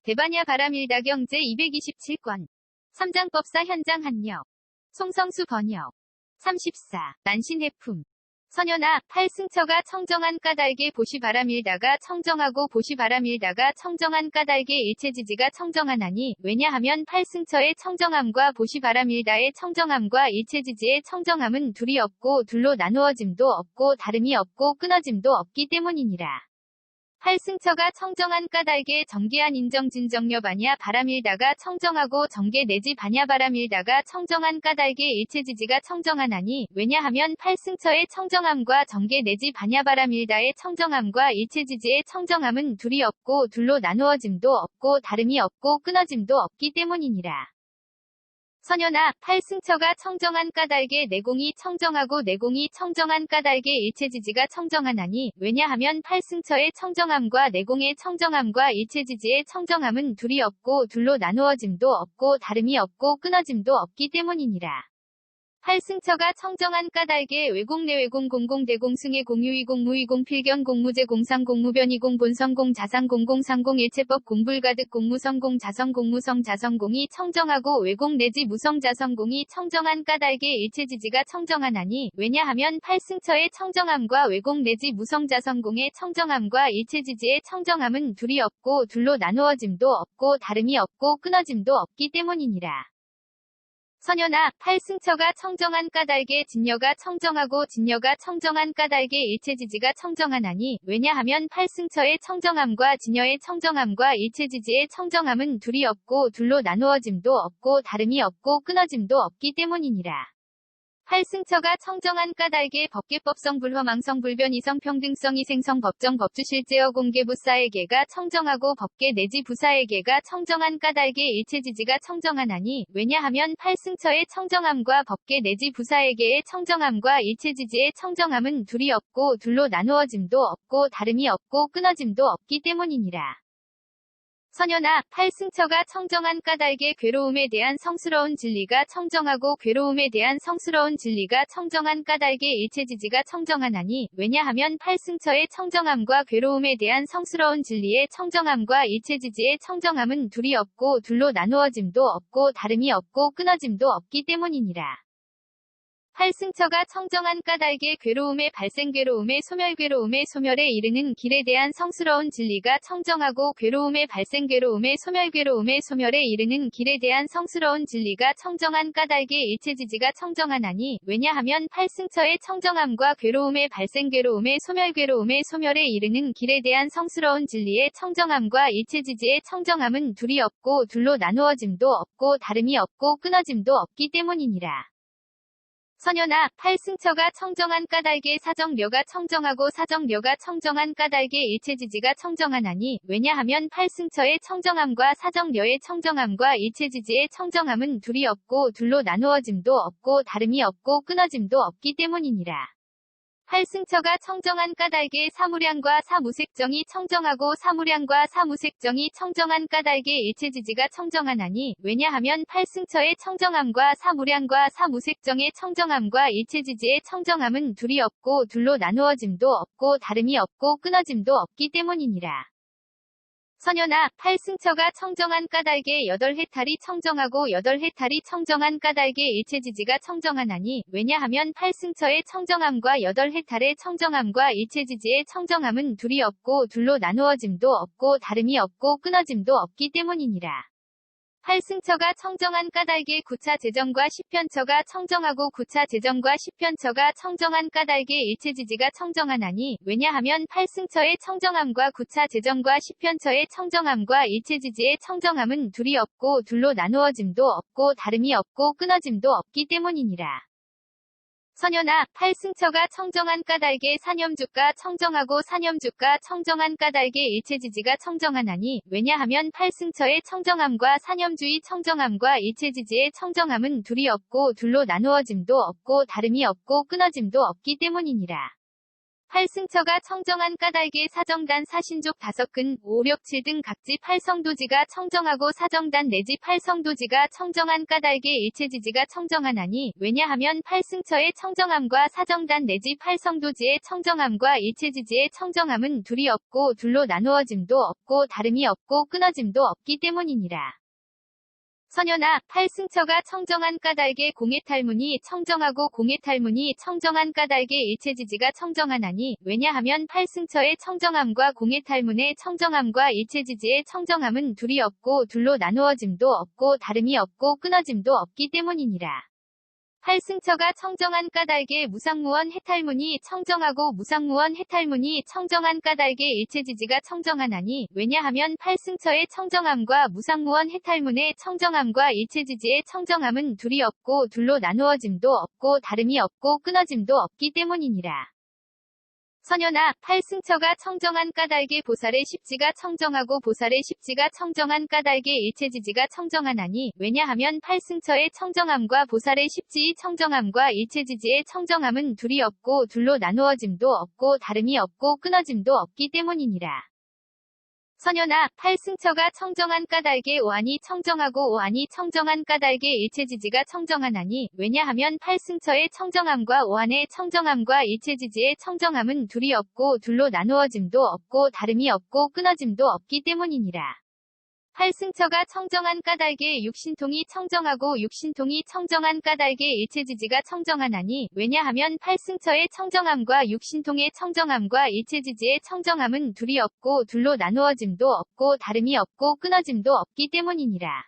대반야 바람일다 경제 227권. 삼장법사 현장 한역. 송성수 번역. 34. 난신해품. 선연아, 팔승처가 청정한 까닭에 보시 바람일다가 청정하고 보시 바람일다가 청정한 까닭에 일체지지가 청정하나니, 왜냐하면 팔승처의 청정함과 보시 바람일다의 청정함과 일체지지의 청정함은 둘이 없고 둘로 나누어짐도 없고 다름이 없고 끊어짐도 없기 때문이니라. 팔승처가 청정한 까닭에 정계한 인정진정여 반야 바람일다가 청정하고 정계 내지 반야 바람일다가 청정한 까닭에 일체지지가 청정하나니, 왜냐하면 팔승처의 청정함과 정계 내지 반야 바람일다의 청정함과 일체지지의 청정함은 둘이 없고 둘로 나누어짐도 없고 다름이 없고 끊어짐도 없기 때문이니라. 선연아, 팔승처가 청정한 까닭에 내공이 청정하고 내공이 청정한 까닭에 일체지지가 청정하나니, 왜냐하면 팔승처의 청정함과 내공의 청정함과 일체지지의 청정함은 둘이 없고 둘로 나누어짐도 없고 다름이 없고 끊어짐도 없기 때문이니라. 팔승처가 청정한 까닭에 외공 내외공 공공 대공승의 공유이공 무이공 필견 공무제 공상 공무변이공 본성공 자상 공공상공 일체법 공불가득 공무성공 자성 공무성 자성공이 청정하고 외공 내지 무성 자성공이 청정한 까닭에 일체지지가 청정하나니, 왜냐하면 팔승처의 청정함과 외공 내지 무성 자성공의 청정함과 일체지지의 청정함은 둘이 없고 둘로 나누어짐도 없고 다름이 없고 끊어짐도 없기 때문이니라. 선연아, 팔승처가 청정한 까닭에 진여가 청정하고 진여가 청정한 까닭에 일체지지가 청정하나니, 왜냐하면 팔승처의 청정함과 진여의 청정함과 일체지지의 청정함은 둘이 없고 둘로 나누어짐도 없고 다름이 없고 끊어짐도 없기 때문이니라. 팔승처가 청정한 까닭에 법계법성 불허망성 불변 이성 평등성 이생성 법정 법주실제어 공개부사에게가 청정하고 법계 내지 부사에게가 청정한 까닭에 일체지지가 청정하나니, 왜냐하면 팔승처의 청정함과 법계 내지 부사에게의 청정함과 일체지지의 청정함은 둘이 없고 둘로 나누어짐도 없고 다름이 없고 끊어짐도 없기 때문이니라. 선연아, 팔승처가 청정한 까닭에 괴로움에 대한 성스러운 진리가 청정하고 괴로움에 대한 성스러운 진리가 청정한 까닭에 일체지지가 청정하나니, 왜냐하면 팔승처의 청정함과 괴로움에 대한 성스러운 진리의 청정함과 일체지지의 청정함은 둘이 없고 둘로 나누어짐도 없고 다름이 없고 끊어짐도 없기 때문이니라. 팔승처가 청정한 까닭에 괴로움의 발생 괴로움의 소멸 괴로움의 소멸에 이르는 길에 대한 성스러운 진리가 청정하고 괴로움의 발생 괴로움의 소멸 괴로움의 소멸에 이르는 길에 대한 성스러운 진리가 청정한 까닭에 일체지지가 청정하나니, 왜냐하면 팔승처의 청정함과 괴로움의 발생 괴로움의 소멸 괴로움의 소멸에 이르는 길에 대한 성스러운 진리의 청정함과 일체지지의 청정함은 둘이 없고 둘로 나누어짐도 없고 다름이 없고 끊어짐도 없기 때문이니라. 선연아, 팔승처가 청정한 까닭에 사정려가 청정하고 사정려가 청정한 까닭에 일체지지가 청정하나니, 왜냐하면 팔승처의 청정함과 사정려의 청정함과 일체지지의 청정함은 둘이 없고 둘로 나누어짐도 없고 다름이 없고 끊어짐도 없기 때문이니라. 팔승처가 청정한 까닭에 사무량과 사무색정이 청정하고 사무량과 사무색정이 청정한 까닭에 일체지지가 청정하나니, 왜냐하면 팔승처의 청정함과 사무량과 사무색정의 청정함과 일체지지의 청정함은 둘이 없고 둘로 나누어짐도 없고 다름이 없고 끊어짐도 없기 때문이니라. 선연아, 팔승처가 청정한 까닭에 여덟 해탈이 청정하고 여덟 해탈이 청정한 까닭에 일체지지가 청정하나니, 왜냐하면 팔승처의 청정함과 여덟 해탈의 청정함과 일체지지의 청정함은 둘이 없고 둘로 나누어짐도 없고 다름이 없고 끊어짐도 없기 때문이니라. 팔승처가 청정한 까닭에 구차 재정과 십편처가 청정하고 구차 재정과 십편처가 청정한 까닭에 일체지지가 청정하나니, 왜냐하면 팔승처의 청정함과 구차 재정과 십편처의 청정함과 일체지지의 청정함은 둘이 없고 둘로 나누어짐도 없고 다름이 없고 끊어짐도 없기 때문이니라. 선연아, 팔승처가 청정한 까닭에 사념주가 청정하고 사념주가 청정한 까닭에 일체지지가 청정하나니, 왜냐하면 팔승처의 청정함과 사념주의 청정함과 일체지지의 청정함은 둘이 없고 둘로 나누어짐도 없고 다름이 없고 끊어짐도 없기 때문이니라. 팔승처가 청정한 까닭에 사정단 사신족 5근, 5, 6, 7 등 각지 팔성도지가 청정하고 사정단 내지 팔성도지가 청정한 까닭에 일체지지가 청정하나니 왜냐하면 팔승처의 청정함과 사정단 내지 팔성도지의 청정함과 일체지지의 청정함은 둘이 없고 둘로 나누어짐도 없고 다름이 없고 끊어짐도 없기 때문이니라. 선연아, 팔승처가 청정한 까닭에 공해탈문이 청정하고 공해탈문이 청정한 까닭에 일체지지가 청정하나니 왜냐하면 팔승처의 청정함과 공해탈문의 청정함과 일체지지의 청정함은 둘이 없고 둘로 나누어짐도 없고 다름이 없고 끊어짐도 없기 때문이니라. 팔승처가 청정한 까닭에 무상무원 해탈문이 청정하고 무상무원 해탈문이 청정한 까닭에 일체지지가 청정하나니 왜냐하면 팔승처의 청정함과 무상무원 해탈문의 청정함과 일체지지의 청정함은 둘이 없고 둘로 나누어짐도 없고 다름이 없고 끊어짐도 없기 때문이니라. 선연아, 팔승처가 청정한 까닭에 보살의 십지가 청정하고 보살의 십지가 청정한 까닭에 일체지지가 청정하나니 왜냐하면 팔승처의 청정함과 보살의 십지의 청정함과 일체지지의 청정함은 둘이 없고 둘로 나누어짐도 없고 다름이 없고 끊어짐도 없기 때문이니라. 선연아, 팔승처가 청정한 까닭에 오한이 청정하고 오한이 청정한 까닭에 일체지지가 청정하나니 왜냐하면 팔승처의 청정함과 오한의 청정함과 일체지지의 청정함은 둘이 없고 둘로 나누어짐도 없고 다름이 없고 끊어짐도 없기 때문이니라. 팔승처가 청정한 까닭에 육신통이 청정하고 육신통이 청정한 까닭에 일체지지가 청정하나니 왜냐하면 팔승처의 청정함과 육신통의 청정함과 일체지지의 청정함은 둘이 없고 둘로 나누어짐도 없고 다름이 없고 끊어짐도 없기 때문이니라.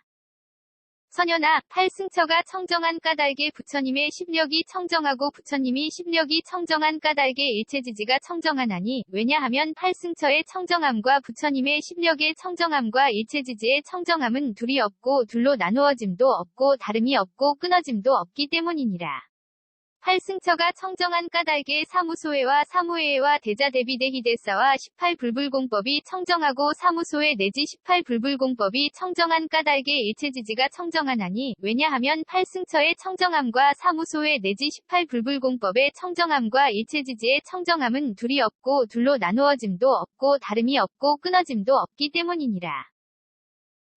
선연아, 팔승처가 청정한 까닭에 부처님의 십력이 청정하고 부처님이 십력이 청정한 까닭에 일체지지가 청정하나니 왜냐하면 팔승처의 청정함과 부처님의 십력의 청정함과 일체지지의 청정함은 둘이 없고 둘로 나누어짐도 없고 다름이 없고 끊어짐도 없기 때문이니라. 팔승처가 청정한 까닭에 사무소회와 사무회와 대자대비대희대사와 18불불공법이 청정하고 사무소회 내지 18불불공법이 청정한 까닭에 일체지지가 청정하나니 왜냐하면 팔승처의 청정함과 사무소회 내지 18불불공법의 청정함과 일체지지의 청정함은 둘이 없고 둘로 나누어짐도 없고 다름이 없고 끊어짐도 없기 때문이니라.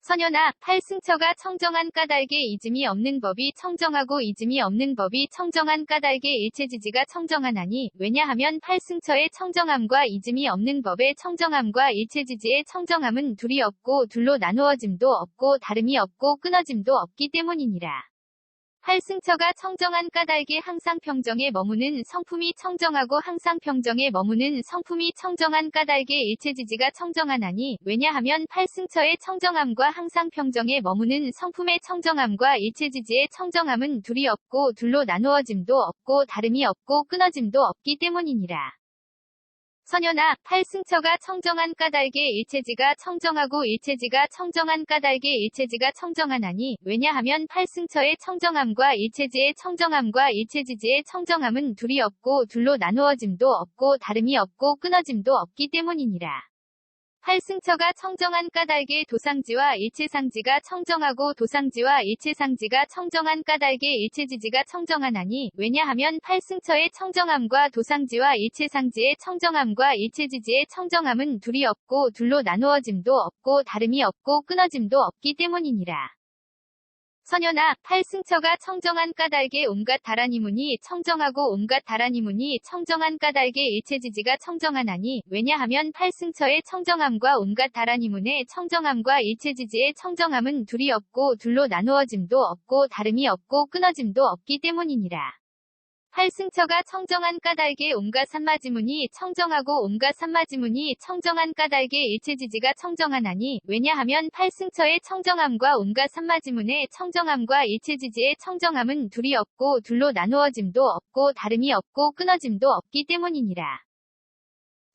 선연아, 팔승처가 청정한 까닭에 이즘이 없는 법이 청정하고 이즘이 없는 법이 청정한 까닭에 일체지지가 청정하나니 왜냐하면 팔승처의 청정함과 이즘이 없는 법의 청정함과 일체지지의 청정함은 둘이 없고 둘로 나누어짐도 없고 다름이 없고 끊어짐도 없기 때문이니라. 팔승처가 청정한 까닭에 항상 평정에 머무는 성품이 청정하고 항상 평정에 머무는 성품이 청정한 까닭에 일체지지가 청정하나니 왜냐하면 팔승처의 청정함과 항상 평정에 머무는 성품의 청정함과 일체지지의 청정함은 둘이 없고 둘로 나누어짐도 없고 다름이 없고 끊어짐도 없기 때문이니라. 선연아, 팔승처가 청정한 까닭에 일체지가 청정하고 일체지가 청정한 까닭에 일체지가 청정하나니 왜냐하면 팔승처의 청정함과 일체지의 청정함과 일체지지의 청정함은 둘이 없고 둘로 나누어짐도 없고 다름이 없고 끊어짐도 없기 때문이니라. 팔승처가 청정한 까닭에 도상지와 일체상지가 청정하고 도상지와 일체상지가 청정한 까닭에 일체지지가 청정하나니 왜냐하면 팔승처의 청정함과 도상지와 일체상지의 청정함과 일체지지의 청정함은 둘이 없고 둘로 나누어짐도 없고 다름이 없고 끊어짐도 없기 때문이니라. 선연아, 팔승처가 청정한 까닭에 온갖 다라니문이 청정하고 온갖 다라니문이 청정한 까닭에 일체지지가 청정하나니 왜냐하면 팔승처의 청정함과 온갖 다라니문의 청정함과 일체지지의 청정함은 둘이 없고 둘로 나누어짐도 없고 다름이 없고 끊어짐도 없기 때문이니라. 팔승처가 청정한 까닭에 온갖 산마지문이 청정하고 온갖 산마지문이 청정한 까닭에 일체지지가 청정하나니 왜냐하면 팔승처의 청정함과 온갖 산마지문의 청정함과 일체지지의 청정함은 둘이 없고 둘로 나누어짐도 없고 다름이 없고 끊어짐도 없기 때문이니라.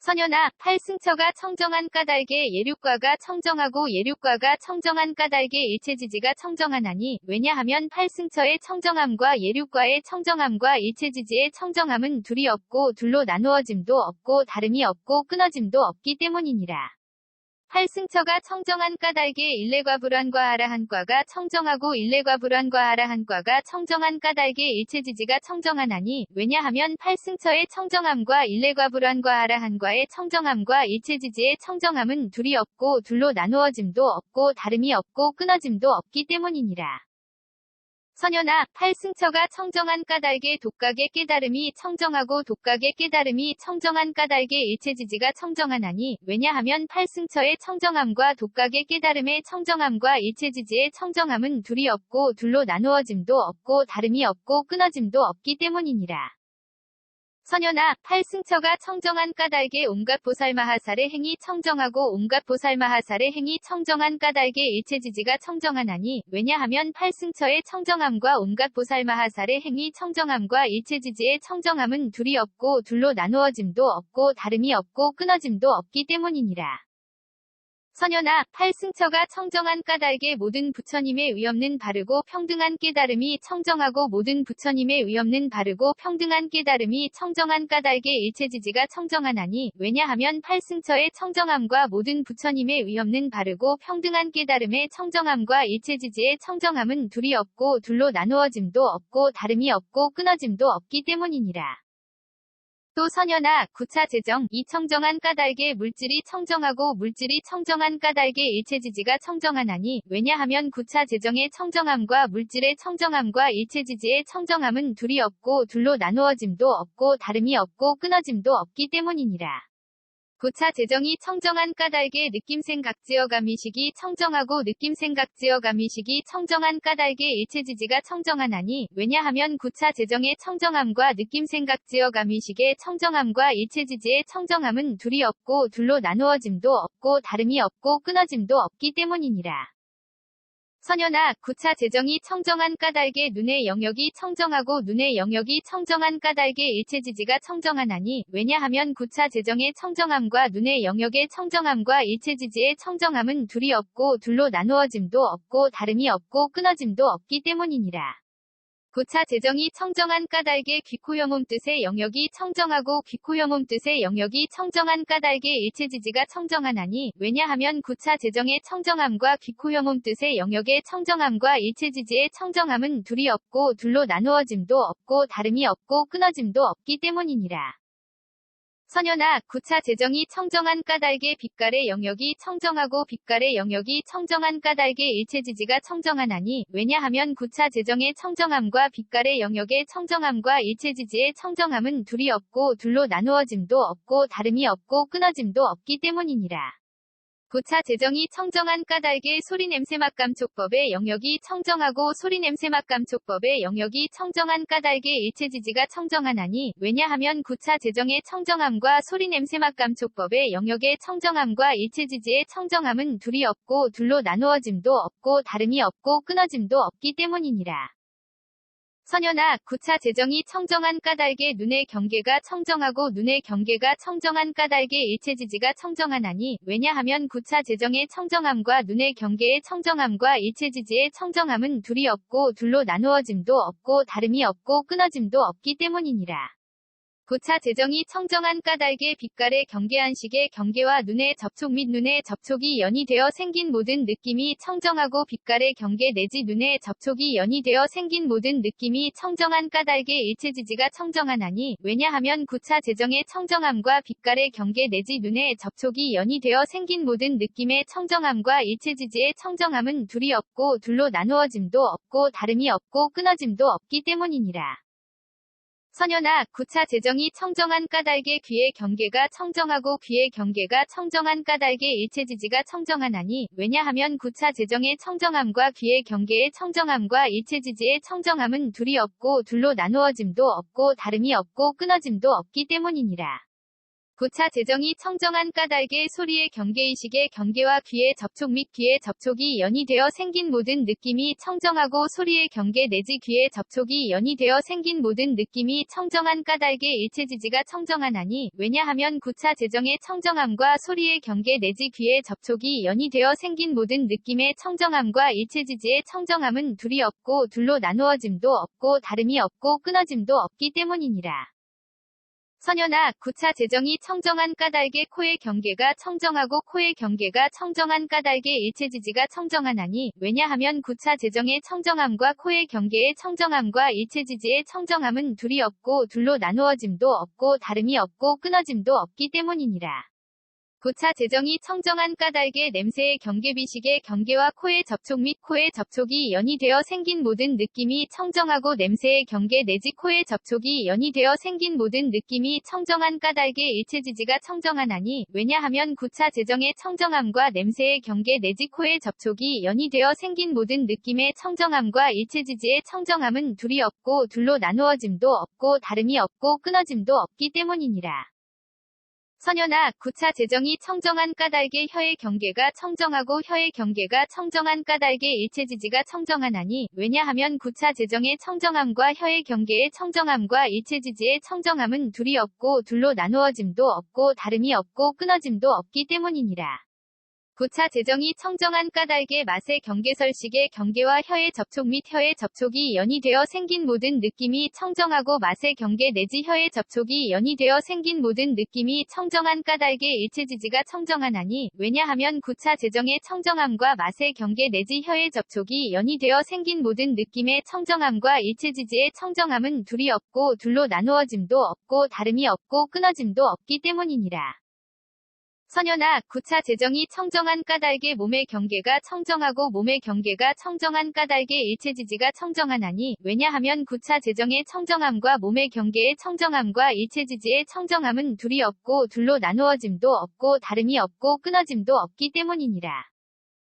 선연아, 팔승처가 청정한 까닭에 예륙과가 청정하고 예륙과가 청정한 까닭에 일체지지가 청정하나니 왜냐하면 팔승처의 청정함과 예륙과의 청정함과 일체지지의 청정함은 둘이 없고 둘로 나누어짐도 없고 다름이 없고 끊어짐도 없기 때문이니라. 팔승처가 청정한 까닭에 일례과 불환과 아라한과가 청정하고 일례과 불환과 아라한과가 청정한 까닭에 일체지지가 청정하나니 왜냐하면 팔승처의 청정함과 일례과 불환과 아라한과의 청정함과 일체지지의 청정함은 둘이 없고 둘로 나누어짐도 없고 다름이 없고 끊어짐도 없기 때문이니라. 선현아, 팔승처가 청정한 까닭의 독각의 깨달음이 청정하고 독각의 깨달음이 청정한 까닭의 일체지지가 청정하나니 왜냐하면 팔승처의 청정함과 독각의 깨달음의 청정함과 일체지지의 청정함은 둘이 없고 둘로 나누어짐도 없고 다름이 없고 끊어짐도 없기 때문이니라. 선현아, 팔승처가 청정한 까닭에 온갖 보살마하살의 행위 청정하고 온갖 보살마하살의 행위 청정한 까닭에 일체지지가 청정하나니 왜냐하면 팔승처의 청정함과 온갖 보살마하살의 행위 청정함과 일체지지의 청정함은 둘이 없고 둘로 나누어짐도 없고 다름이 없고 끊어짐도 없기 때문이니라. 선현아, 팔승처가 청정한 까닭에 모든 부처님의 의없는 바르고 평등한 깨달음이 청정하고 모든 부처님의 의없는 바르고 평등한 깨달음이 청정한 까닭에 일체지지가 청정하나니 왜냐하면 팔승처의 청정함과 모든 부처님의 의없는 바르고 평등한 깨달음의 청정함과 일체지지의 청정함은 둘이 없고 둘로 나누어짐도 없고 다름이 없고 끊어짐도 없기 때문이니라. 또 선현아, 구차 재정, 이 청정한 까닭에 물질이 청정하고 물질이 청정한 까닭에 일체지지가 청정하나니 왜냐하면 구차 재정의 청정함과 물질의 청정함과 일체지지의 청정함은 둘이 없고 둘로 나누어짐도 없고 다름이 없고 끊어짐도 없기 때문이니라. 구차 재정이 청정한 까닭에 느낌생각지어감이식이 청정하고 느낌생각지어감이식이 청정한 까닭에 일체지지가 청정하나니 왜냐하면 구차 재정의 청정함과 느낌생각지어감이식의 청정함과 일체지지의 청정함은 둘이 없고 둘로 나누어짐도 없고 다름이 없고 끊어짐도 없기 때문이니라. 선현아, 구차 재정이 청정한 까닭에 눈의 영역이 청정하고 눈의 영역이 청정한 까닭에 일체지지가 청정하나니 왜냐하면 구차 재정의 청정함과 눈의 영역의 청정함과 일체지지의 청정함은 둘이 없고 둘로 나누어짐도 없고 다름이 없고 끊어짐도 없기 때문이니라. 구차 재정이 청정한 까닭에 귀코영홈 뜻의 영역이 청정하고 귀코영홈 뜻의 영역이 청정한 까닭에 일체지지가 청정하나니 왜냐하면 구차 재정의 청정함과 귀코영홈 뜻의 영역의 청정함과 일체지지의 청정함은 둘이 없고 둘로 나누어짐도 없고 다름이 없고 끊어짐도 없기 때문이니라. 선현아, 구차 재정이 청정한 까닭에 빛깔의 영역이 청정하고 빛깔의 영역이 청정한 까닭에 일체지지가 청정하나니 왜냐하면 구차 재정의 청정함과 빛깔의 영역의 청정함과 일체지지의 청정함은 둘이 없고 둘로 나누어짐도 없고 다름이 없고 끊어짐도 없기 때문이니라. 구차 재정이 청정한 까닭에 소리냄새맛감촉법의 영역이 청정하고 소리냄새맛감촉법의 영역이 청정한 까닭에 일체지지가 청정하나니 왜냐하면 구차 재정의 청정함과 소리냄새맛감촉법의 영역의 청정함과 일체지지의 청정함은 둘이 없고 둘로 나누어짐도 없고 다름이 없고 끊어짐도 없기 때문이니라. 선현아, 구차 재정이 청정한 까닭에 눈의 경계가 청정하고 눈의 경계가 청정한 까닭에 일체지지가 청정하나니 왜냐하면 구차 재정의 청정함과 눈의 경계의 청정함과 일체지지의 청정함은 둘이 없고 둘로 나누어짐도 없고 다름이 없고 끊어짐도 없기 때문이니라. 구차 재정이 청정한 까닭에 빛깔의 경계한식의 경계와 눈의 접촉 및 눈의 접촉이 연이되어 생긴 모든 느낌이 청정하고 빛깔의 경계 내지 눈의 접촉이 연이되어 생긴 모든 느낌이 청정한 까닭에 일체지지가 청정하나니 왜냐하면 구차 재정의 청정함과 빛깔의 경계 내지 눈의 접촉이 연이되어 생긴 모든 느낌의 청정함과 일체지지의 청정함은 둘이 없고 둘로 나누어짐도 없고 다름이 없고 끊어짐도 없기 때문이니라. 선현아, 구차 재정이 청정한 까닭에 귀의 경계가 청정하고 귀의 경계가 청정한 까닭에 일체지지가 청정하나니 왜냐하면 구차 재정의 청정함과 귀의 경계의 청정함과 일체지지의 청정함은 둘이 없고 둘로 나누어짐도 없고 다름이 없고 끊어짐도 없기 때문이니라. 구차 재정이 청정한 까닭에 소리의 경계의식의 경계와 귀의 접촉 및 귀의 접촉이 연이되어 생긴 모든 느낌이 청정하고 소리의 경계 내지 귀의 접촉이 연이되어 생긴 모든 느낌이 청정한 까닭에 일체지지가 청정하나니 왜냐하면 구차 재정의 청정함과 소리의 경계 내지 귀의 접촉이 연이되어 생긴 모든 느낌의 청정함과 일체지지의 청정함은 둘이 없고 둘로 나누어짐도 없고 다름이 없고 끊어짐도 없기 때문이니라. 선현아, 구차 재정이 청정한 까닭에 코의 경계가 청정하고 코의 경계가 청정한 까닭에 일체지지가 청정하나니, 왜냐하면 구차 재정의 청정함과 코의 경계의 청정함과 일체지지의 청정함은 둘이 없고 둘로 나누어짐도 없고 다름이 없고 끊어짐도 없기 때문이니라. 구차 재정이 청정한 까닭에 냄새의 경계 비식의 경계와 코의 접촉 및 코의 접촉이 연이 되어 생긴 모든 느낌이 청정하고 냄새의 경계 내지 코의 접촉이 연이 되어 생긴 모든 느낌이 청정한 까닭에 일체지지가 청정하나니, 왜냐하면 구차 재정의 청정함과 냄새의 경계 내지 코의 접촉이 연이 되어 생긴 모든 느낌의 청정함과 일체지지의 청정함은 둘이 없고 둘로 나누어짐도 없고 다름이 없고 끊어짐도 없기 때문이니라. 선현아, 구차 재정이 청정한 까닭에 혀의 경계가 청정하고 혀의 경계가 청정한 까닭에 일체지지가 청정하나니, 왜냐하면 구차 재정의 청정함과 혀의 경계의 청정함과 일체지지의 청정함은 둘이 없고 둘로 나누어짐도 없고 다름이 없고 끊어짐도 없기 때문이니라. 구차 재정이 청정한 까닭에 맛의 경계설식의 경계와 혀의 접촉 및 혀의 접촉이 연이 되어 생긴 모든 느낌이 청정하고 맛의 경계 내지 혀의 접촉이 연이 되어 생긴 모든 느낌이 청정한 까닭에 일체지지가 청정하나니, 왜냐하면 구차 재정의 청정함과 맛의 경계 내지 혀의 접촉이 연이 되어 생긴 모든 느낌의 청정함과 일체지지의 청정함은 둘이 없고 둘로 나누어짐도 없고 다름이 없고 끊어짐도 없기 때문이니라. 선현아, 구차 재정이 청정한 까닭에 몸의 경계가 청정하고 몸의 경계가 청정한 까닭에 일체지지가 청정하나니, 왜냐하면 구차 재정의 청정함과 몸의 경계의 청정함과 일체지지의 청정함은 둘이 없고 둘로 나누어짐도 없고 다름이 없고 끊어짐도 없기 때문이니라.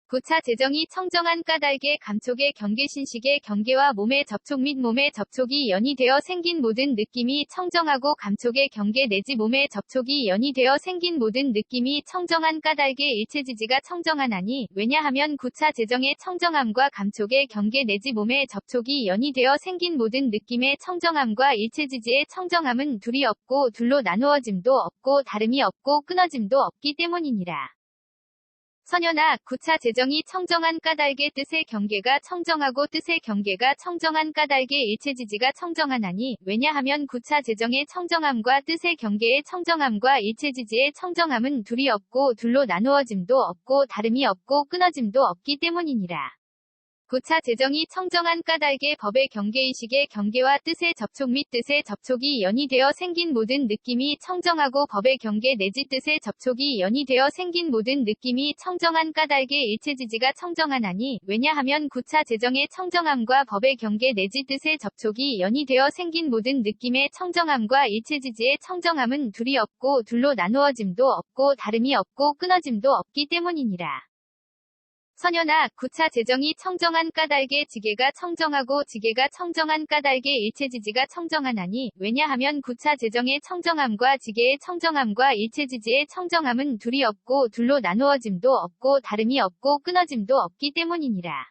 구차 재정이 청정한 까닭에 감촉의 경계신식의 경계와 몸의 접촉 및 몸의 접촉이 연이 되어 생긴 모든 느낌이 청정하고 감촉의 경계 내지 몸의 접촉이 연이 되어 생긴 모든 느낌이 청정한 까닭에 일체지지가 청정하나니, 왜냐하면 구차 재정의 청정함과 감촉의 경계 내지 몸의 접촉이 연이 되어 생긴 모든 느낌의 청정함과 일체지지의 청정함은 둘이 없고 둘로 나누어짐도 없고 다름이 없고 끊어짐도 없기 때문이니라. 선현아, 구차 재정이 청정한 까닭의 뜻의 경계가 청정하고 뜻의 경계가 청정한 까닭의 일체지지가 청정하나니, 왜냐하면 구차 재정의 청정함과 뜻의 경계의 청정함과 일체지지의 청정함은 둘이 없고 둘로 나누어짐도 없고 다름이 없고 끊어짐도 없기 때문이니라. 구차 재정이 청정한 까닭에 법의 경계의식의 경계와 뜻의 접촉 및 뜻의 접촉이 연이 되어 생긴 모든 느낌이 청정하고 법의 경계 내지 뜻의 접촉이 연이 되어 생긴 모든 느낌이 청정한 까닭에 일체지지가 청정하나니, 왜냐하면 구차 재정의 청정함과 법의 경계 내지 뜻의 접촉이 연이 되어 생긴 모든 느낌의 청정함과 일체지지의 청정함은 둘이 없고 둘로 나누어짐도 없고 다름이 없고 끊어짐도 없기 때문이니라. 선현아, 구차 재정이 청정한 까닭에 지게가 청정하고 지게가 청정한 까닭에 일체지지가 청정하나니, 왜냐하면 구차 재정의 청정함과 지게의 청정함과 일체지지의 청정함은 둘이 없고 둘로 나누어짐도 없고 다름이 없고 끊어짐도 없기 때문이니라.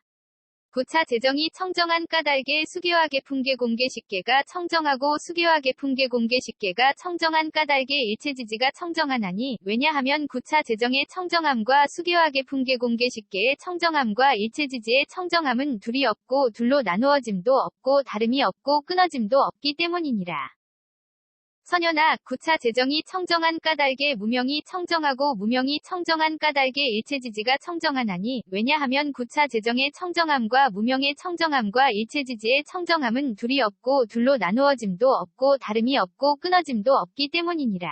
구차 재정이 청정한 까닭에 수계와 계풍계 공계식계가 청정하고 수계와 계풍계 공계식계가 청정한 까닭에 일체지지가 청정하나니, 왜냐하면 구차 재정의 청정함과 수계와 계풍계 공계식계의 청정함과 일체지지의 청정함은 둘이 없고 둘로 나누어짐도 없고 다름이 없고 끊어짐도 없기 때문이니라. 선현아, 구차 재정이 청정한 까닭에 무명이 청정하고 무명이 청정한 까닭에 일체지지가 청정하나니, 왜냐하면 구차 재정의 청정함과 무명의 청정함과 일체지지의 청정함은 둘이 없고 둘로 나누어짐도 없고 다름이 없고 끊어짐도 없기 때문이니라.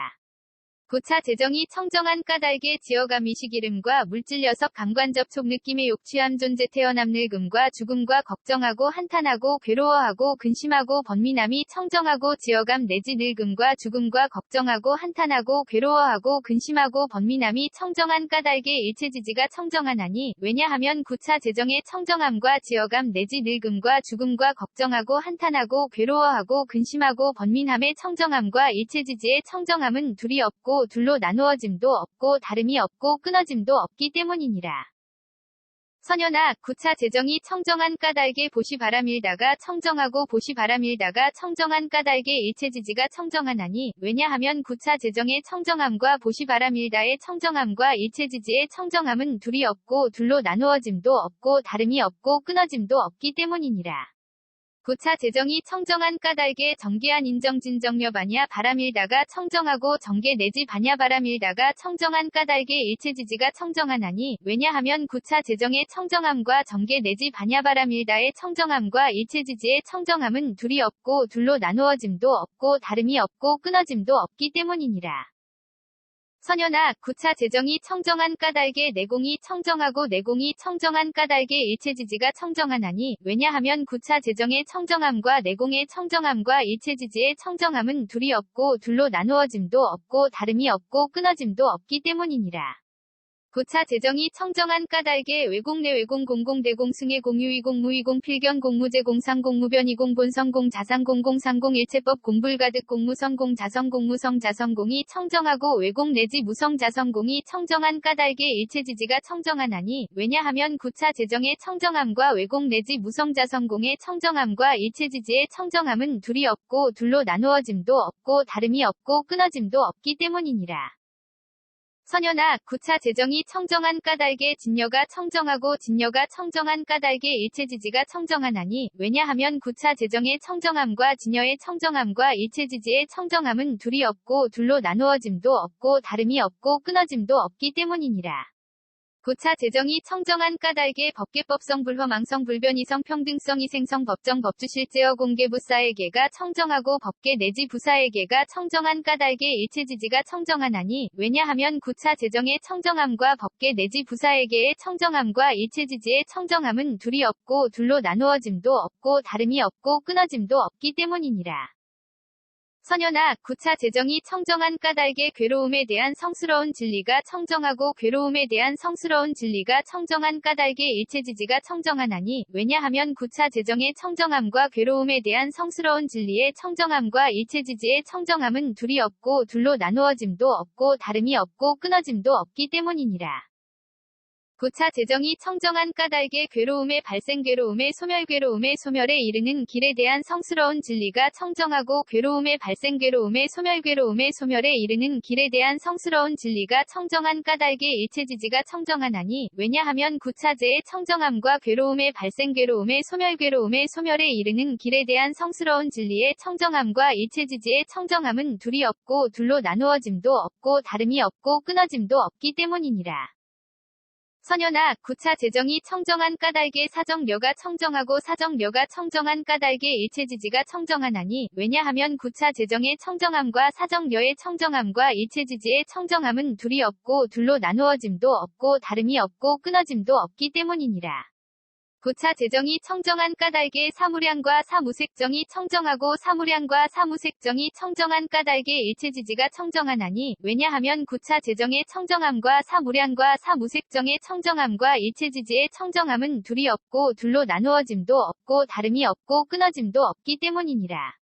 구차 재정이 청정한 까닭에 지어감 이식 이름과 물질 녀석 감관 접촉 느낌의 욕취함 존재 태어남 늙음과 죽음과 걱정하고 한탄하고 괴로워하고 근심하고 번민함이 청정하고 지어감 내지 늙음과 죽음과 걱정하고 한탄하고 괴로워하고 근심하고 번민함이 청정한 까닭에 일체지지가 청정하나니, 왜냐하면 구차 재정의 청정함과 지어감 내지 늙음과 죽음과 걱정하고 한탄하고 괴로워하고 근심하고 번민함의 청정함과 일체지지의 청정함은 둘이 없고 둘로 나누어짐도 없고 다름이 없고 끊어짐도 없기 때문이니라. 선현아, 구차 재정이 청정한 까닭에 보시 바람일다가 청정하고 보시 바람일다가 청정한 까닭에 일체지지가 청정하나니, 왜냐하면 구차 재정의 청정함과 보시 바람일다의 청정함과 일체지지의 청정함은 둘이 없고 둘로 나누어짐도 없고 다름이 없고 끊어짐도 없기 때문이니라. 고차 재정이 청정한 까닭에 정기한 인정 진정녀 반야 바람일다가 청정하고 정계 내지 반야 바람일다가 청정한 까닭에 일체지지가 청정하나니 왜냐하면 고차 재정의 청정함과 정계 내지 반야 바람일다의 청정함과 일체지지의 청정함은 둘이 없고 둘로 나누어짐도 없고 다름이 없고 끊어짐도 없기 때문이니라. 선연아, 고차 재정이 청정한 까닭에 내공이 청정하고 내공이 청정한 까닭에 일체지지가 청정하나니 왜냐하면 고차 재정의 청정함과 내공의 청정함과 일체지지의 청정함은 둘이 없고 둘로 나누어짐도 없고 다름이 없고 끊어짐도 없기 때문이니라. 고차 재정이 청정한 까닭에 외공 내외공 공공 대공 승의 공유 이공 무이공 필견 공무제 공상 공무변 이공 본성 공 자상 공공 상공 일체법 공불가득 공무성 공 자성 공무성 자성공이 청정하고 외공 내지 무성 자성공이 청정한 까닭에 일체지지가 청정하나니 왜냐하면 고차 재정의 청정함과 외공 내지 무성 자성공의 청정함과 일체지지의 청정함은 둘이 없고 둘로 나누어짐도 없고 다름이 없고 끊어짐도 없기 때문이니라. 선연아, 고차 재정이 청정한 까닭에 진여가 청정하고 진여가 청정한 까닭에 일체지지가 청정하나니 왜냐하면 고차 재정의 청정함과 진여의 청정함과 일체지지의 청정함은 둘이 없고 둘로 나누어짐도 없고 다름이 없고 끊어짐도 없기 때문이니라. 고차 재정이 청정한 까닭에 법계법성 불허망성 불변이성 평등성 이생성 법정 법주실제어 공개부사에게가 청정하고 법계 내지 부사에게가 청정한 까닭에 일체지지가 청정하나니 왜냐하면 고차 재정의 청정함과 법계 내지 부사에게의 청정함과 일체지지의 청정함은 둘이 없고 둘로 나누어짐도 없고 다름이 없고 끊어짐도 없기 때문이니라. 선연아, 고차 재정이 청정한 까닭에 괴로움에 대한 성스러운 진리가 청정하고 괴로움에 대한 성스러운 진리가 청정한 까닭에 일체지지가 청정하나니 왜냐하면 고차 재정의 청정함과 괴로움에 대한 성스러운 진리의 청정함과 일체지지의 청정함은 둘이 없고 둘로 나누어짐도 없고 다름이 없고 끊어짐도 없기 때문이니라. 고차 재정이 청정한 까닭에 괴로움의 발생 괴로움의 소멸 괴로움의 소멸에 이르는 길에 대한 성스러운 진리가 청정하고 괴로움의 발생 괴로움의 소멸 괴로움의 소멸에 이르는 길에 대한 성스러운 진리가 청정한 까닭에 일체지지가 청정하나니 왜냐하면 고차제의 청정함과 괴로움의 발생 괴로움의 소멸 괴로움의 소멸에 이르는 길에 대한 성스러운 진리의 청정함과 일체지지의 청정함은 둘이 없고 둘로 나누어짐도 없고 다름이 없고 끊어짐도 없기 때문이니라. 선연아, 고차 재정이 청정한 까닭에 사정려가 청정하고 사정려가 청정한 까닭에 일체지지가 청정하나니 왜냐하면 고차 재정의 청정함과 사정려의 청정함과 일체지지의 청정함은 둘이 없고 둘로 나누어짐도 없고 다름이 없고 끊어짐도 없기 때문이니라. 고차 재정이 청정한 까닭에 사무량과 사무색정이 청정하고 사무량과 사무색정이 청정한 까닭에 일체지지가 청정하나니 왜냐하면 고차 재정의 청정함과 사무량과 사무색정의 청정함과 일체지지의 청정함은 둘이 없고 둘로 나누어짐도 없고 다름이 없고 끊어짐도 없기 때문이니라.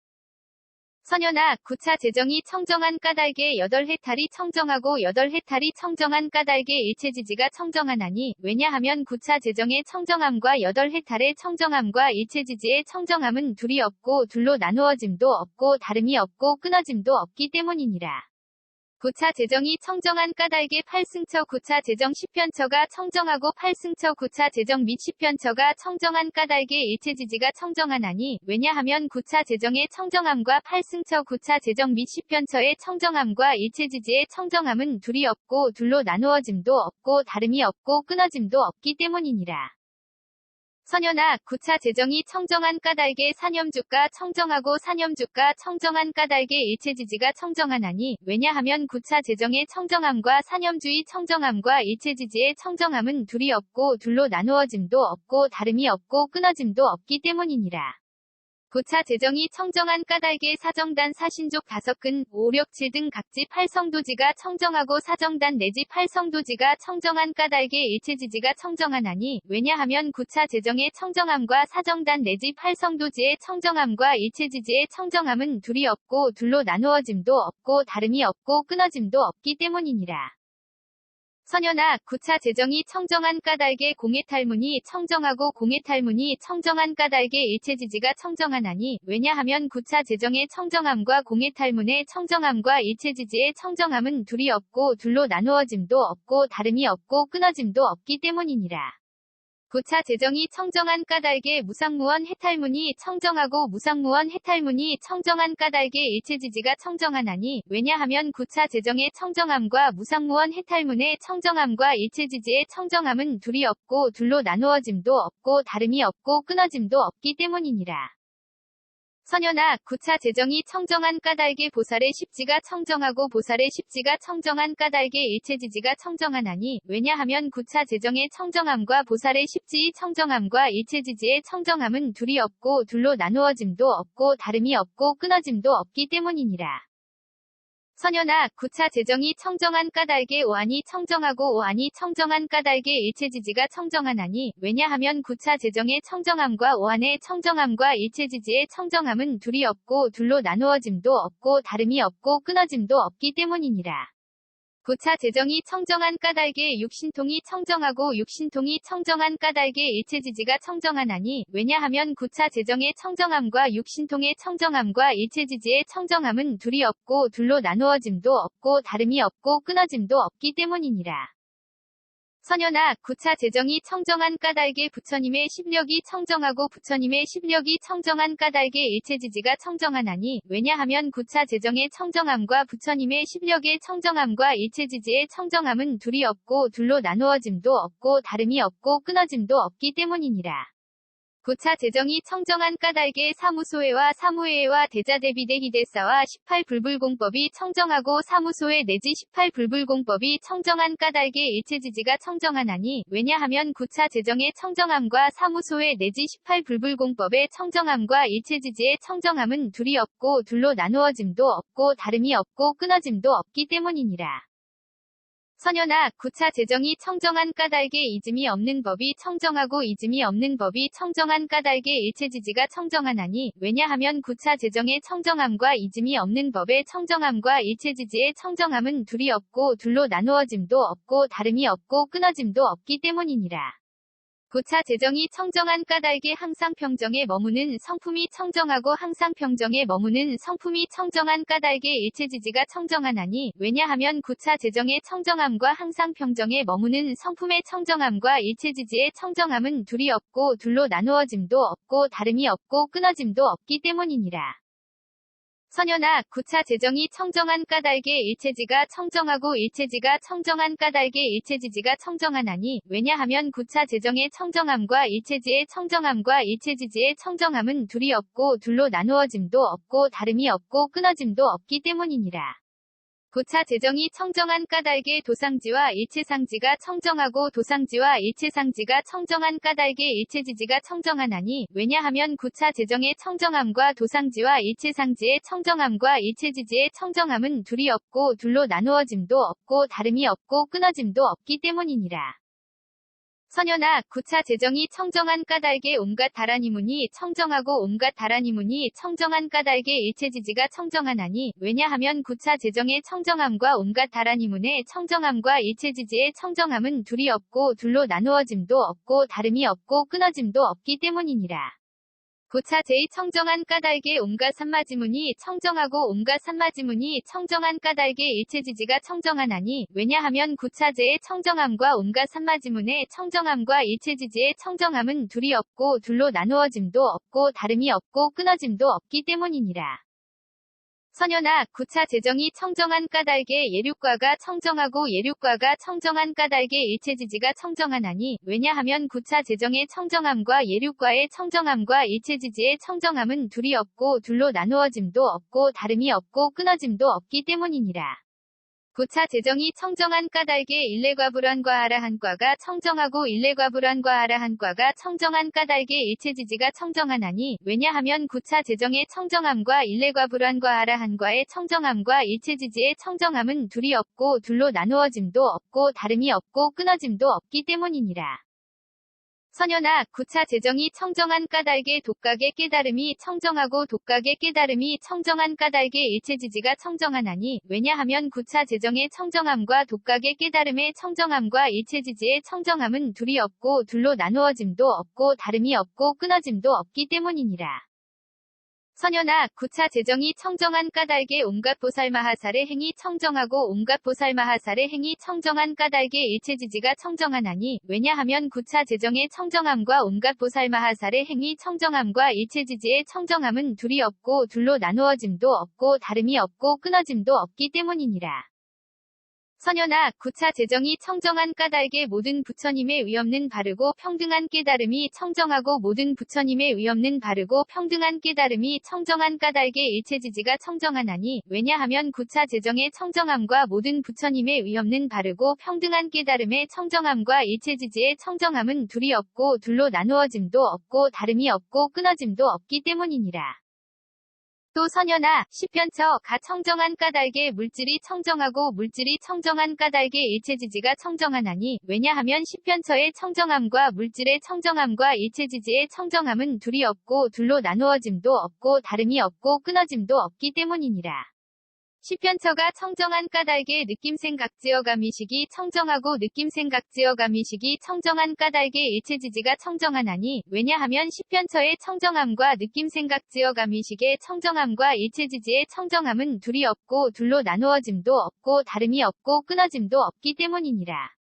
선연아, 고차 재정이 청정한 까닭에 8해탈이 청정하고 8해탈이 청정한 까닭에 일체지지가 청정하나니 왜냐하면 고차 재정의 청정함과 8해탈의 청정함과 일체지지의 청정함은 둘이 없고 둘로 나누어짐도 없고 다름이 없고 끊어짐도 없기 때문이니라. 고차 재정이 청정한 까닭에 8승처 고차 재정 10편처가 청정하고 8승처 고차 재정 및 10편처가 청정한 까닭에 일체지지가 청정하나니 왜냐하면 고차 재정의 청정함과 8승처 고차 재정 및 10편처의 청정함과 일체지지의 청정함은 둘이 없고 둘로 나누어짐도 없고 다름이 없고 끊어짐도 없기 때문이니라. 선연아, 고차 재정이 청정한 까닭에 사념주가 청정하고 사념주가 청정한 까닭에 일체지지가 청정하나니 왜냐하면 고차 재정의 청정함과 사념주의 청정함과 일체지지의 청정함은 둘이 없고 둘로 나누어짐도 없고 다름이 없고 끊어짐도 없기 때문이니라. 고차 재정이 청정한 까닭에 사정단 사신족 5근 5, 6, 7 등 각지 8성도지가 청정하고 사정단 내지 8성도지가 청정한 까닭에 일체지지가 청정하나니 왜냐하면 고차 재정의 청정함과 사정단 내지 8성도지의 청정함과 일체지지의 청정함은 둘이 없고 둘로 나누어짐도 없고 다름이 없고 끊어짐도 없기 때문이니라. 선연아, 고차 재정이 청정한 까닭에 공해탈문이 청정하고 공해탈문이 청정한 까닭에 일체지지가 청정하나니 왜냐하면 고차 재정의 청정함과 공해탈문의 청정함과 일체지지의 청정함은 둘이 없고 둘로 나누어짐도 없고 다름이 없고 끊어짐도 없기 때문이니라. 고차 재정이 청정한 까닭에 무상무원 해탈문이 청정하고 무상무원 해탈문이 청정한 까닭에 일체지지가 청정하나니 왜냐하면 고차 재정의 청정함과 무상무원 해탈문의 청정함과 일체지지의 청정함은 둘이 없고 둘로 나누어짐도 없고 다름이 없고 끊어짐도 없기 때문이니라. 선연아, 고차 재정이 청정한 까닭에 보살의 십지가 청정하고 보살의 십지가 청정한 까닭에 일체지지가 청정하나니 왜냐하면 고차 재정의 청정함과 보살의 십지의 청정함과 일체지지의 청정함은 둘이 없고 둘로 나누어짐도 없고 다름이 없고 끊어짐도 없기 때문이니라. 선연아, 고차 재정이 청정한 까닭에 오한이 청정하고 오한이 청정한 까닭에 일체지지가 청정하나니 왜냐하면 고차 재정의 청정함과 오한의 청정함과 일체지지의 청정함은 둘이 없고 둘로 나누어짐도 없고 다름이 없고 끊어짐도 없기 때문이니라. 고차 재정이 청정한 까닭에 육신통이 청정하고 육신통이 청정한 까닭에 일체지지가 청정하나니 왜냐하면 고차 재정의 청정함과 육신통의 청정함과 일체지지의 청정함은 둘이 없고 둘로 나누어짐도 없고 다름이 없고 끊어짐도 없기 때문이니라. 선연아, 고차 재정이 청정한 까닭에 부처님의 십력이 청정하고 부처님의 십력이 청정한 까닭에 일체지지가 청정하나니 왜냐하면 고차 재정의 청정함과 부처님의 십력의 청정함과 일체지지의 청정함은 둘이 없고 둘로 나누어짐도 없고 다름이 없고 끊어짐도 없기 때문이니라. 고차 재정이 청정한 까닭에 사무소회와 사무회와 대자대비대 희대사와 18불불공법이 청정하고 사무소회 내지 18불불공법이 청정한 까닭에 일체지지가 청정하나니 왜냐하면 고차 재정의 청정함과 사무소회 내지 18불불공법의 청정함과 일체지지의 청정함은 둘이 없고 둘로 나누어짐도 없고 다름이 없고 끊어짐도 없기 때문이니라. 선연아, 고차 재정이 청정한 까닭에 이즘이 없는 법이 청정하고 이즘이 없는 법이 청정한 까닭에 일체지지가 청정하나니 왜냐하면 고차 재정의 청정함과 이즘이 없는 법의 청정함과 일체지지의 청정함은 둘이 없고 둘로 나누어짐도 없고 다름이 없고 끊어짐도 없기 때문이니라. 고차 재정이 청정한 까닭에 항상 평정에 머무는 성품이 청정하고 항상 평정에 머무는 성품이 청정한 까닭에 일체지지가 청정하나니 왜냐하면 고차 재정의 청정함과 항상 평정에 머무는 성품의 청정함과 일체지지의 청정함은 둘이 없고 둘로 나누어짐도 없고 다름이 없고 끊어짐도 없기 때문이니라. 선연아, 고차 재정이 청정한 까닭에 일체지가 청정하고 일체지가 청정한 까닭에 일체지지가 청정하나니 왜냐하면 고차 재정의 청정함과 일체지의 청정함과 일체지지의 청정함은 둘이 없고 둘로 나누어짐도 없고 다름이 없고 끊어짐도 없기 때문이니라. 고차 재정이 청정한 까닭에 도상지와 일체상지가 청정하고 도상지와 일체상지가 청정한 까닭에 일체지지가 청정하나니 왜냐하면 고차 재정의 청정함과 도상지와 일체상지의 청정함과 일체지지의 청정함은 둘이 없고 둘로 나누어짐도 없고 다름이 없고 끊어짐도 없기 때문이니라. 선연아, 고차 재정이 청정한 까닭에 온갖 다라니문이 청정하고 온갖 다라니문이 청정한 까닭에 일체지지가 청정하나니 왜냐하면 고차 재정의 청정함과 온갖 다라니문의 청정함과 일체지지의 청정함은 둘이 없고 둘로 나누어짐도 없고 다름이 없고 끊어짐도 없기 때문이니라. 고차 제의 청정한 까닭에 온갖 산마지문이 청정하고 온갖 산마지문이 청정한 까닭에 일체지지가 청정하나니 왜냐하면 고차 제의 청정함과 온갖 산마지문의 청정함과 일체지지의 청정함은 둘이 없고 둘로 나누어짐도 없고 다름이 없고 끊어짐도 없기 때문이니라. 선연아, 고차 재정이 청정한 까닭에 예륙과가 청정하고 예륙과가 청정한 까닭에 일체지지가 청정하나니 왜냐하면 고차 재정의 청정함과 예륙과의 청정함과 일체지지의 청정함은 둘이 없고 둘로 나누어짐도 없고 다름이 없고 끊어짐도 없기 때문이니라. 고차 재정이 청정한 까닭에 일레과불환과 아라한과가 청정하고 일레과불환과 아라한과가 청정한 까닭에 일체지지가 청정하나니 왜냐하면 고차 재정의 청정함과 일레과불환과 아라한과의 청정함과 일체지지의 청정함은 둘이 없고 둘로 나누어짐도 없고 다름이 없고 끊어짐도 없기 때문이니라. 선연아, 고차 재정이 청정한 까닭에 독각의 깨달음이 청정하고 독각의 깨달음이 청정한 까닭에 일체지지가 청정하나니 왜냐하면 고차 재정의 청정함과 독각의 깨달음의 청정함과 일체지지의 청정함은 둘이 없고 둘로 나누어짐도 없고 다름이 없고 끊어짐도 없기 때문이니라. 선현아, 구차 재정이 청정한 까닭에 온갖 보살마하살의 행위 청정하고 온갖 보살마하살의 행위 청정한 까닭에 일체지지가 청정하나니 왜냐하면 구차 재정의 청정함과 온갖 보살마하살의 행위 청정함과 일체지지의 청정함은 둘이 없고 둘로 나누어짐도 없고 다름이 없고 끊어짐도 없기 때문이니라. 선현아, 구차 재정이 청정한 까닭에 모든 부처님의 의없는 바르고 평등한 깨달음이 청정하고 모든 부처님의 의없는 바르고 평등한 깨달음이 청정한 까닭에 일체지지가 청정하나니 왜냐하면 구차 재정의 청정함과 모든 부처님의 의없는 바르고 평등한 깨달음의 청정함과 일체지지의 청정함은 둘이 없고 둘로 나누어짐도 없고 다름이 없고 끊어짐도 없기 때문이니라. 또 선현아, 시편처 가 청정한 까닭에 물질이 청정하고 물질이 청정한 까닭에 일체지지가 청정하나니 왜냐하면 시편처의 청정함과 물질의 청정함과 일체지지의 청정함은 둘이 없고 둘로 나누어짐도 없고 다름이 없고 끊어짐도 없기 때문이니라. 시편처가 청정한 까닭에 느낌생각지어감이식이 청정하고 느낌생각지어감이식이 청정한 까닭에 일체지지가 청정하나니 왜냐하면 시편처의 청정함과 느낌생각지어감이식의 청정함과 일체지지의 청정함은 둘이 없고 둘로 나누어짐도 없고 다름이 없고 끊어짐도 없기 때문이니라.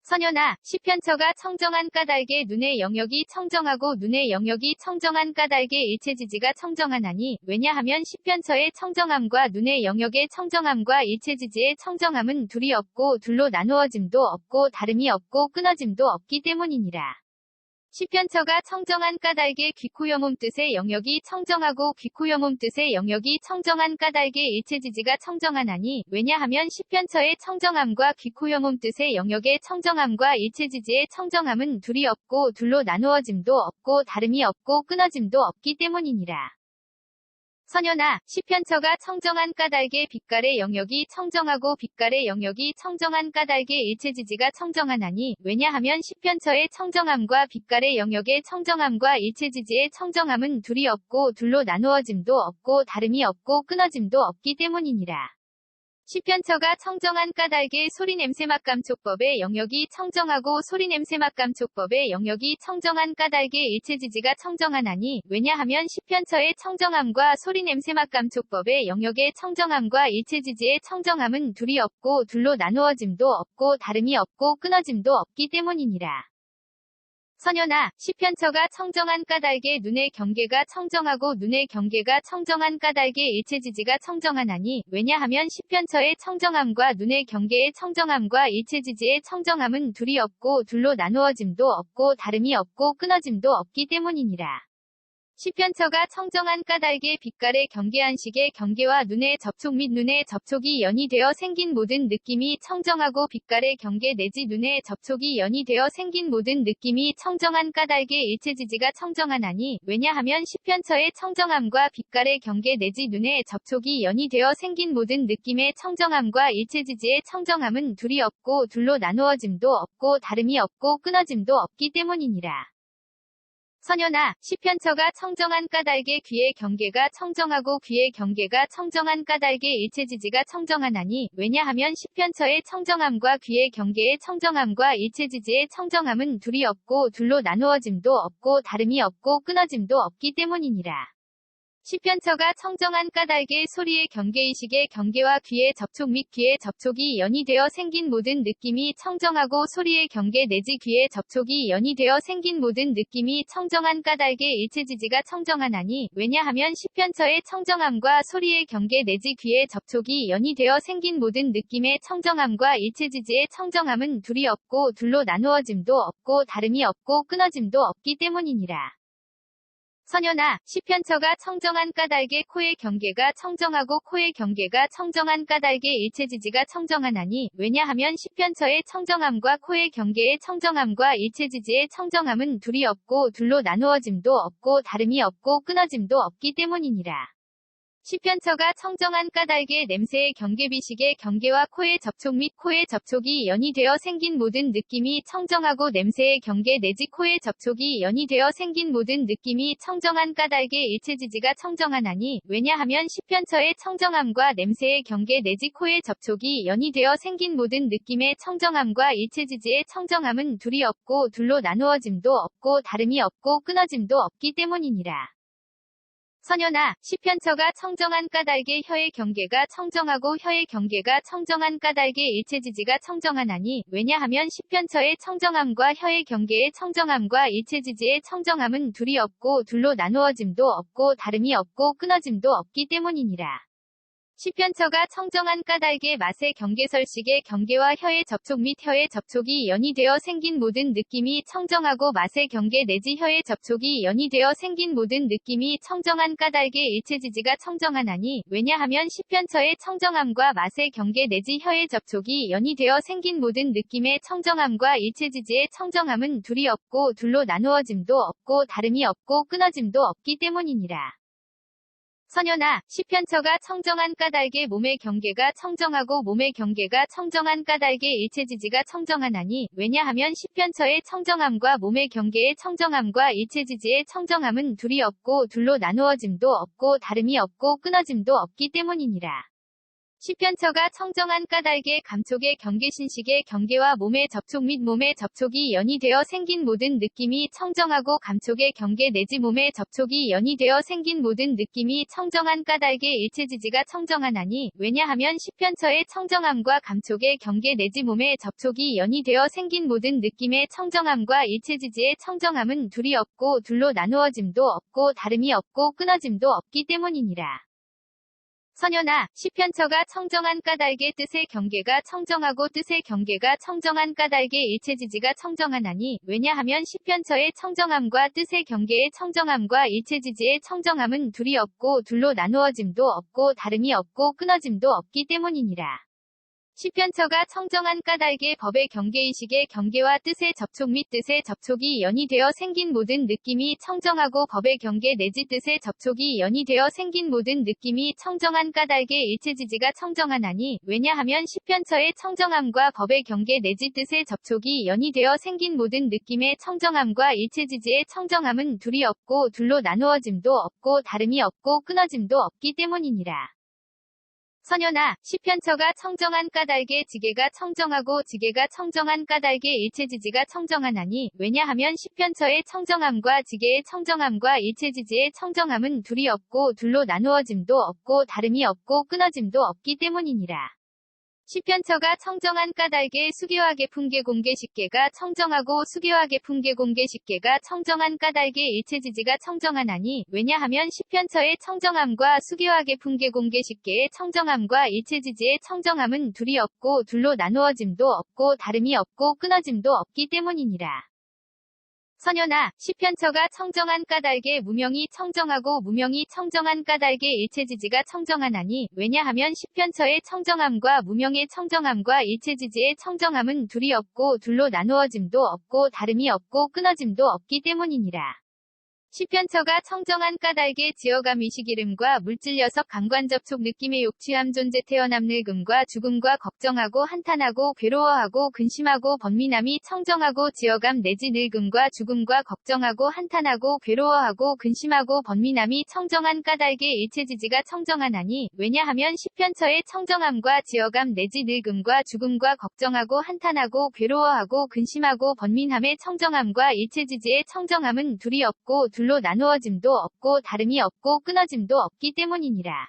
선현아, 시편처가 청정한 까닭에 눈의 영역이 청정하고 눈의 영역이 청정한 까닭에 일체지지가 청정하나니 왜냐하면 시편처의 청정함과 눈의 영역의 청정함과 일체지지의 청정함은 둘이 없고 둘로 나누어짐도 없고 다름이 없고 끊어짐도 없기 때문이니라. 시편처가 청정한 까닭에 귀코여몸 뜻의 영역이 청정하고 귀코여몸 뜻의 영역이 청정한 까닭에 일체지지가 청정하나니 왜냐하면 시편처의 청정함과 귀코여몸 뜻의 영역의 청정함과 일체지지의 청정함은 둘이 없고 둘로 나누어짐도 없고 다름이 없고 끊어짐도 없기 때문이니라. 선현아, 시편처가 청정한 까닭에 빛깔의 영역이 청정하고 빛깔의 영역이 청정한 까닭에 일체지지가 청정하나니 왜냐하면 시편처의 청정함과 빛깔의 영역의 청정함과 일체지지의 청정함은 둘이 없고 둘로 나누어짐도 없고 다름이 없고 끊어짐도 없기 때문이니라. 시편처가 청정한 까닭에 소리냄새맛감촉법의 영역이 청정하고 소리냄새맛감촉법의 영역이 청정한 까닭에 일체지지가 청정하나니 왜냐하면 시편처의 청정함과 소리냄새맛감촉법의 영역의 청정함과 일체지지의 청정함은 둘이 없고 둘로 나누어짐도 없고 다름이 없고 끊어짐도 없기 때문이니라. 선현아, 시편처가 청정한 까닭에 눈의 경계가 청정하고 눈의 경계가 청정한 까닭에 일체지지가 청정하나니 왜냐하면 시편처의 청정함과 눈의 경계의 청정함과 일체지지의 청정함은 둘이 없고 둘로 나누어짐도 없고 다름이 없고 끊어짐도 없기 때문이니라. 시편처가 청정한 까닭에 빛깔의 경계한식의 경계와 눈의 접촉 및 눈의 접촉이 연이 되어 생긴 모든 느낌이 청정하고 빛깔의 경계 내지 눈의 접촉이 연이 되어 생긴 모든 느낌이 청정한 까닭에 일체지지가 청정하나니 왜냐하면 시편처의 청정함과 빛깔의 경계 내지 눈의 접촉이 연이 되어 생긴 모든 느낌의 청정함과 일체지지의 청정함은 둘이 없고 둘로 나누어짐도 없고 다름이 없고 끊어짐도 없기 때문이니라. 선현아, 시편처가 청정한 까닭에 귀의 경계가 청정하고 귀의 경계가 청정한 까닭에 일체지지가 청정하나니 왜냐하면 시편처의 청정함과 귀의 경계의 청정함과 일체지지의 청정함은 둘이 없고 둘로 나누어짐도 없고 다름이 없고 끊어짐도 없기 때문이니라. 시편처가 청정한 까닭에 소리의 경계의식의 경계와 귀의 접촉 및 귀의 접촉이 연이 되어 생긴 모든 느낌이 청정하고 소리의 경계 내지 귀의 접촉이 연이 되어 생긴 모든 느낌이 청정한 까닭에 일체지지가 청정하나니 왜냐하면 시편처의 청정함과 소리의 경계 내지 귀의 접촉이 연이 되어 생긴 모든 느낌의 청정함과 일체지지의 청정함은 둘이 없고 둘로 나누어짐도 없고 다름이 없고 끊어짐도 없기 때문이니라. 선현아, 시편처가 청정한 까닭에 코의 경계가 청정하고 코의 경계가 청정한 까닭에 일체지지가 청정하나니 왜냐하면 시편처의 청정함과 코의 경계의 청정함과 일체지지의 청정함은 둘이 없고 둘로 나누어짐도 없고 다름이 없고 끊어짐도 없기 때문이니라. 시편처가 청정한 까닭에 냄새의 경계비식의 경계와 코의 접촉 및 코의 접촉이 연이 되어 생긴 모든 느낌이 청정하고 냄새의 경계 내지 코의 접촉이 연이 되어 생긴 모든 느낌이 청정한 까닭에 일체지지가 청정하나니 왜냐하면 시편처의 청정함과 냄새의 경계 내지 코의 접촉이 연이 되어 생긴 모든 느낌의 청정함과 일체지지의 청정함은 둘이 없고 둘로 나누어짐도 없고 다름이 없고 끊어짐도 없기 때문이니라. 선현아, 시편처가 청정한 까닭에 혀의 경계가 청정하고 혀의 경계가 청정한 까닭에 일체지지가 청정하나니, 왜냐하면 시편처의 청정함과 혀의 경계의 청정함과 일체지지의 청정함은 둘이 없고 둘로 나누어짐도 없고 다름이 없고 끊어짐도 없기 때문이니라. 시편처가 청정한 까닭의 맛의 경계설식의 경계와 혀의 접촉 및 혀의 접촉이 연이되어 생긴 모든 느낌이 청정하고 맛의 경계 내지 혀의 접촉이 연이되어 생긴 모든 느낌이 청정한 까닭의 일체지지가 청정하나니, 왜냐하면 시편처의 청정함과 맛의 경계 내지 혀의 접촉이 연이되어 생긴 모든 느낌의 청정함과 일체지지의 청정함은 둘이 없고 둘로 나누어짐도 없고 다름이 없고 끊어짐도 없기 때문이니라. 선현아, 시편처가 청정한 까닭의 몸의 경계가 청정하고 몸의 경계가 청정한 까닭의 일체지지가 청정하나니, 왜냐하면 시편처의 청정함과 몸의 경계의 청정함과 일체지지의 청정함은 둘이 없고 둘로 나누어짐도 없고 다름이 없고 끊어짐도 없기 때문이니라. 시편처가 청정한 까닭의 감촉의 경계신식의 경계와 몸의 접촉 및 몸의 접촉이 연이되어 생긴 모든 느낌이 청정하고 감촉의 경계 내지 몸의 접촉이 연이되어 생긴 모든 느낌이 청정한 까닭의 일체지지가 청정하나니, 왜냐하면 시편처의 청정함과 감촉의 경계 내지 몸의 접촉이 연이되어 생긴 모든 느낌의 청정함과 일체지지의 청정함은 둘이 없고 둘로 나누어짐도 없고 다름이 없고 끊어짐도 없기 때문이니라. 선현아, 시편처가 청정한 까닭의 뜻의 경계가 청정하고 뜻의 경계가 청정한 까닭의 일체지지가 청정하나니, 왜냐하면 시편처의 청정함과 뜻의 경계의 청정함과 일체지지의 청정함은 둘이 없고 둘로 나누어짐도 없고 다름이 없고 끊어짐도 없기 때문이니라. 시편처가 청정한 까닭의 법의 경계의식의 경계와 뜻의 접촉 및 뜻의 접촉이 연이되어 생긴 모든 느낌이 청정하고 법의 경계 내지 뜻의 접촉이 연이되어 생긴 모든 느낌이 청정한 까닭의 일체지지가 청정하나니, 왜냐하면 시편처의 청정함과 법의 경계 내지 뜻의 접촉이 연이되어 생긴 모든 느낌의 청정함과 일체지지의 청정함은 둘이 없고 둘로 나누어짐도 없고 다름이 없고 끊어짐도 없기 때문이니라. 선현아, 시편처가 청정한 까닭의 지계가 청정하고 지계가 청정한 까닭의 일체지지가 청정하나니, 왜냐하면 시편처의 청정함과 지계의 청정함과 일체지지의 청정함은 둘이 없고 둘로 나누어짐도 없고 다름이 없고 끊어짐도 없기 때문이니라. 시편처가 청정한 까닭의 수계와 계풍계 공계 식계가 청정하고 수계와 계풍계 공계 식계가 청정한 까닭의 일체지지가 청정하나니, 왜냐하면 시편처의 청정함과 수계와 계풍계 공계 식계의 청정함과 일체지지의 청정함은 둘이 없고 둘로 나누어짐도 없고 다름이 없고 끊어짐도 없기 때문이니라. 선현아, 시편처가 청정한 까닭의 무명이 청정하고 무명이 청정한 까닭의 일체지지가 청정하나니, 왜냐하면 시편처의 청정함과 무명의 청정함과 일체지지의 청정함은 둘이 없고 둘로 나누어짐도 없고 다름이 없고 끊어짐도 없기 때문이니라. 시편처가 청정한 까닭의 지어감 의식이름과 물질 녀석 감관 접촉 느낌의 욕취함 존재 태어남 늙음과 죽음과 걱정하고 한탄하고 괴로워하고 근심하고 번민함이 청정하고 지어감 내지 늙음과 죽음과 걱정하고 한탄하고 괴로워하고 근심하고 번민함이 청정한 까닭의 일체지지가 청정하나니, 왜냐하면 시편처의 청정함과 지어감 내지 늙음과 죽음과 걱정하고 한탄하고 괴로워하고 근심하고 번민함의 청정함과 일체지지의 청정함은 둘이 없고 둘로 나누어짐도 없고 다름이 없고 끊어짐도 없기 때문이니라.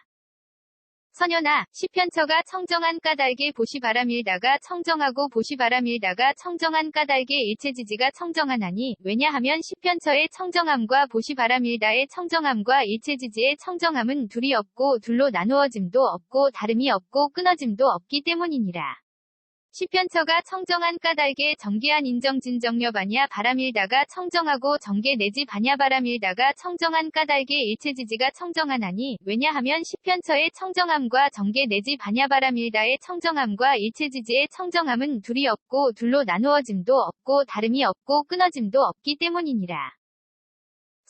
선현아, 시편처가 청정한 까닭의 보시바람일다가 청정하고 보시바람일다가 청정한 까닭의 일체지지가 청정하나니, 왜냐하면 시편처의 청정함과 보시바람일다의 청정함과 일체지지의 청정함은 둘이 없고 둘로 나누어짐도 없고 다름이 없고 끊어짐도 없기 때문이니라. 시편처가 청정한 까닭의 정계한 인정 진정녀 바냐 바람일다가 청정하고 정계 내지 바냐 바람일다가 청정한 까닭의 일체지지가 청정하나니, 왜냐하면 시편처의 청정함과 정계 내지 바냐 바람일다의 청정함과 일체지지의 청정함은 둘이 없고 둘로 나누어짐도 없고 다름이 없고 끊어짐도 없기 때문이니라.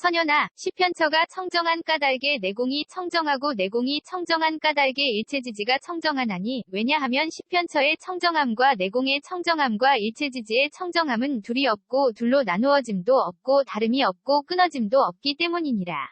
선현아, 시편처가 청정한 까닭의 내공이 청정하고 내공이 청정한 까닭의 일체지지가 청정하나니, 왜냐하면 시편처의 청정함과 내공의 청정함과 일체지지의 청정함은 둘이 없고 둘로 나누어짐도 없고 다름이 없고 끊어짐도 없기 때문이니라.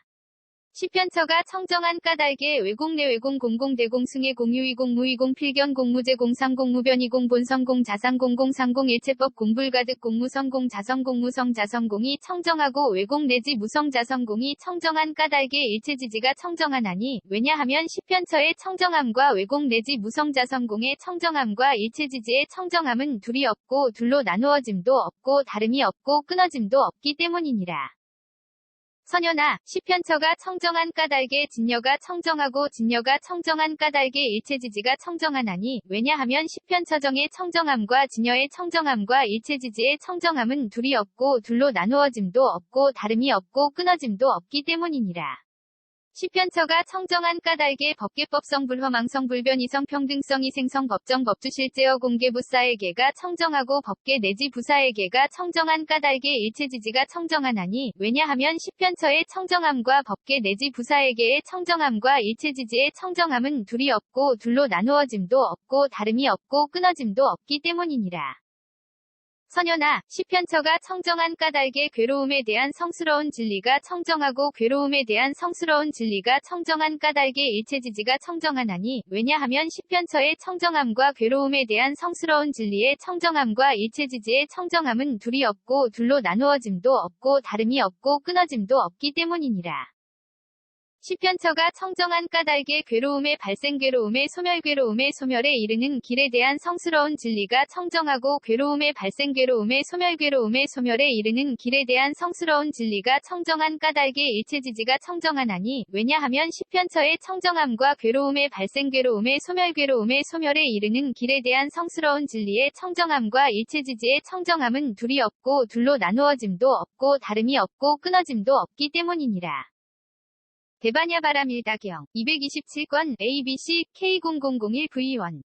10편처가 청정한 까닭에 외공 내외공 공공 대공 승의 공유이공 무이공 필견 공무제 공상공 무변이공 본성공 자상공 공상공 일체법 공불가득 공무성공 자성공 무성 자성공이 청정하고 외공 내지 무성 자성공이 청정한 까닭에 일체지지가 청정하나니 왜냐하면 10편처의 청정함과 외공 내지 무성 자성공의 청정함과 일체지지의 청정함은 둘이 없고 둘로 나누어짐도 없고 다름이 없고 끊어짐도 없기 때문이니라. 선연아, 10편처가 청정한 까닭에 진여가 청정하고 진여가 청정한 까닭에 일체지지가 청정하나니 왜냐하면 10편처정의 청정함과 진여의 청정함과 일체지지의 청정함은 둘이 없고 둘로 나누어짐도 없고 다름이 없고 끊어짐도 없기 때문이니라. 10편처가 청정한 까닭에 법계법성 불허망성 불변 이성 평등성 이생성 법정 법주실제어 공개부사에게가 청정하고 법계 내지 부사에게가 청정한 까닭에 일체지지가 청정하나니 왜냐하면 10편처의 청정함과 법계 내지 부사에게의 청정함과 일체지지의 청정함은 둘이 없고 둘로 나누어짐도 없고 다름이 없고 끊어짐도 없기 때문이니라. 선연아, 10편처가 청정한 까닭에 괴로움에 대한 성스러운 진리가 청정하고 괴로움에 대한 성스러운 진리가 청정한 까닭에 일체지지가 청정하나니 왜냐하면 10편처의 청정함과 괴로움에 대한 성스러운 진리의 청정함과 일체지지의 청정함은 둘이 없고 둘로 나누어짐도 없고 다름이 없고 끊어짐도 없기 때문이니라. 10편처가 청정한 까닭에 괴로움의 발생 괴로움의 소멸 괴로움의 소멸에 이르는 길에 대한 성스러운 진리가 청정하고 괴로움의 발생 괴로움의 소멸 괴로움의 소멸에 이르는 길에 대한 성스러운 진리가 청정한 까닭에 일체지지가 청정하나니 왜냐하면 10편처의 청정함과 괴로움의 발생 괴로움의 소멸에 이르는 길에 대한 성스러운 진리의 청정함과 일체지지의 청정함은 둘이 없고 둘로 나누어짐도 없고 다름이 없고 끊어짐도 없기 때문이니라. 대반야바람 1다경 227권 ABC K0001V1